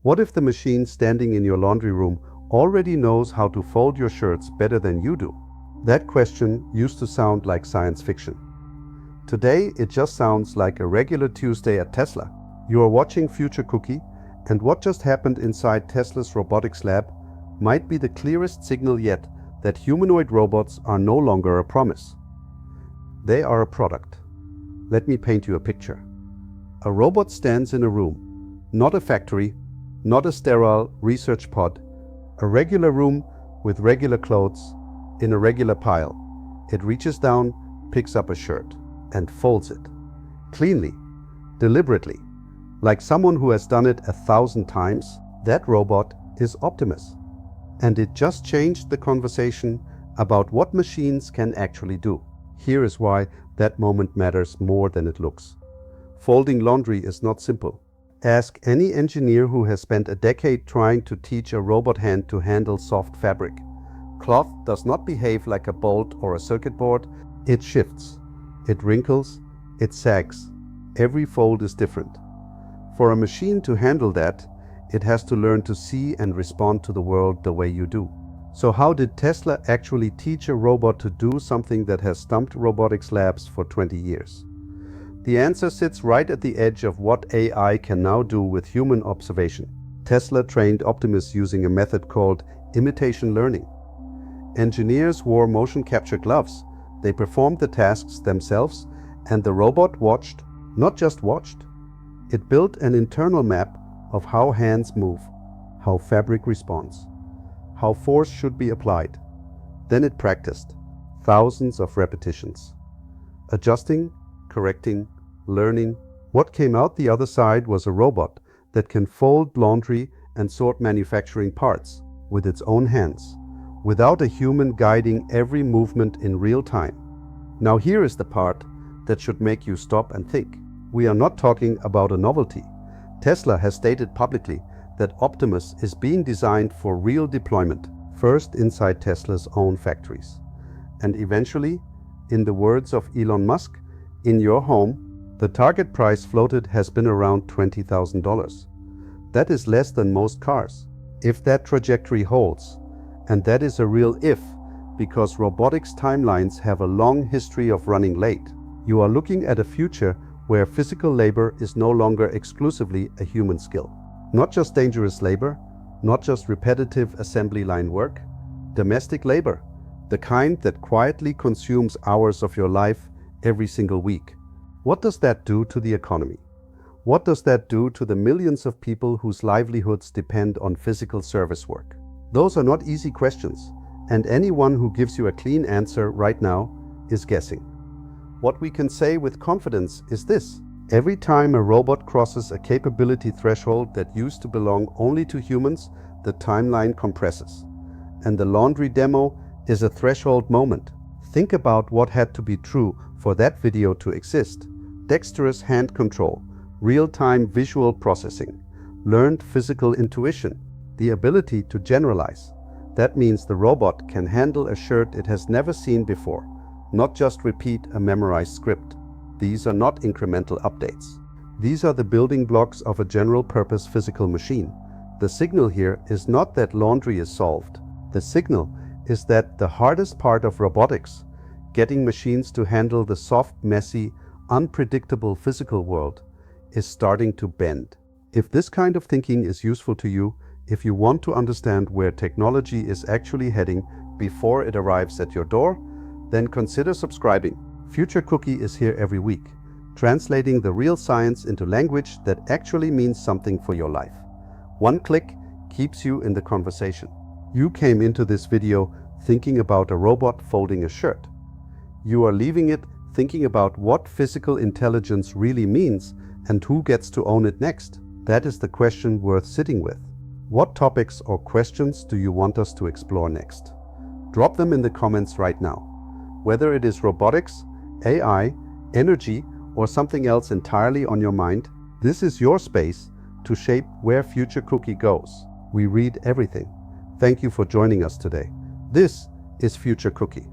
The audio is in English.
What if the machine standing in your laundry room already knows how to fold your shirts better than you do? That question used to sound like science fiction. Today, it just sounds like a regular Tuesday at Tesla. You are watching Future Cookie, and what just happened inside Tesla's robotics lab might be the clearest signal yet that humanoid robots are no longer a promise. They are a product. Let me paint you a picture. A robot stands in a room, not a factory, not a sterile research pod, a regular room with regular clothes in a regular pile. It reaches down, picks up a shirt, and folds it. Cleanly, deliberately, like someone who has done it 1,000 times. That robot is Optimus. And it just changed the conversation about what machines can actually do. Here is why that moment matters more than it looks. Folding laundry is not simple. Ask any engineer who has spent a decade trying to teach a robot hand to handle soft fabric. Cloth does not behave like a bolt or a circuit board. It shifts, it wrinkles, it sags. Every fold is different. For a machine to handle that, it has to learn to see and respond to the world the way you do. So how did Tesla actually teach a robot to do something that has stumped robotics labs for 20 years? The answer sits right at the edge of what AI can now do with human observation. Tesla trained Optimus using a method called imitation learning. Engineers wore motion capture gloves. They performed the tasks themselves, and the robot watched, not just watched. It built an internal map of how hands move, how fabric responds, how force should be applied. Then it practiced, thousands of repetitions, adjusting, correcting, learning. What came out the other side was a robot that can fold laundry and sort manufacturing parts with its own hands, without a human guiding every movement in real time. Now here is the part that should make you stop and think. We are not talking about a novelty. Tesla has stated publicly that Optimus is being designed for real deployment, first inside Tesla's own factories, and eventually, in the words of Elon Musk, in your home. The target price floated has been around $20,000. That is less than most cars. If that trajectory holds, and that is a real if, because robotics timelines have a long history of running late, you are looking at a future where physical labor is no longer exclusively a human skill. Not just dangerous labor, not just repetitive assembly line work, domestic labor, the kind that quietly consumes hours of your life every single week. What does that do to the economy? What does that do to the millions of people whose livelihoods depend on physical service work? Those are not easy questions, and anyone who gives you a clean answer right now is guessing. What we can say with confidence is this: every time a robot crosses a capability threshold that used to belong only to humans, the timeline compresses. And the laundry demo is a threshold moment. Think about what had to be true for that video to exist. Dexterous hand control, real-time visual processing, learned physical intuition, the ability to generalize. That means the robot can handle a shirt it has never seen before, not just repeat a memorized script. These are not incremental updates. These are the building blocks of a general-purpose physical machine. The signal here is not that laundry is solved. The signal is that the hardest part of robotics, getting machines to handle the soft, messy, unpredictable physical world, is starting to bend. If this kind of thinking is useful to you, if you want to understand where technology is actually heading before it arrives at your door, then consider subscribing. Future Cookie is here every week, translating the real science into language that actually means something for your life. One click keeps you in the conversation. You came into this video thinking about a robot folding a shirt. You are leaving it thinking about what physical intelligence really means and who gets to own it next. That is the question worth sitting with. What topics or questions do you want us to explore next? Drop them in the comments right now. Whether it is robotics, AI, energy, or something else entirely on your mind, this is your space to shape where Future Cookie goes. We read everything. Thank you for joining us today. This is Future Cookie.